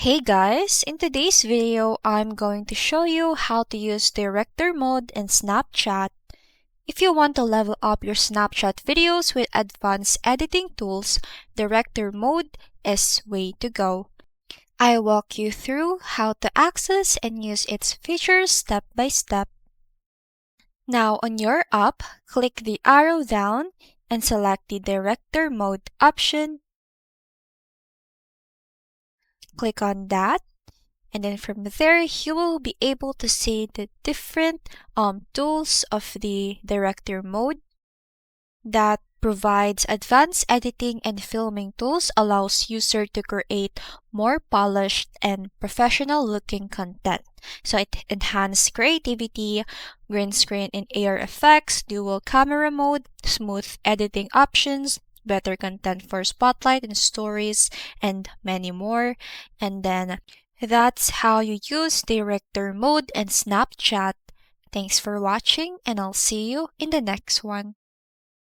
Hey guys, in today's video, I'm going to show you how to use director mode in Snapchat. If you want to level up your Snapchat videos with advanced editing tools, director mode is way to go. I walk you through how to access and use its features step by step. Now on your app, click the arrow down and select the director mode option. Click on that. And then from there, you will be able to see the different tools of the director mode that provides advanced editing and filming tools, allows user to create more polished and professional looking content. So it enhances creativity, green screen and AR effects, dual camera mode, smooth editing options, better content for spotlight and stories, and many more. And then that's how you use director mode and Snapchat. Thanks for watching, and I'll see you in the next one.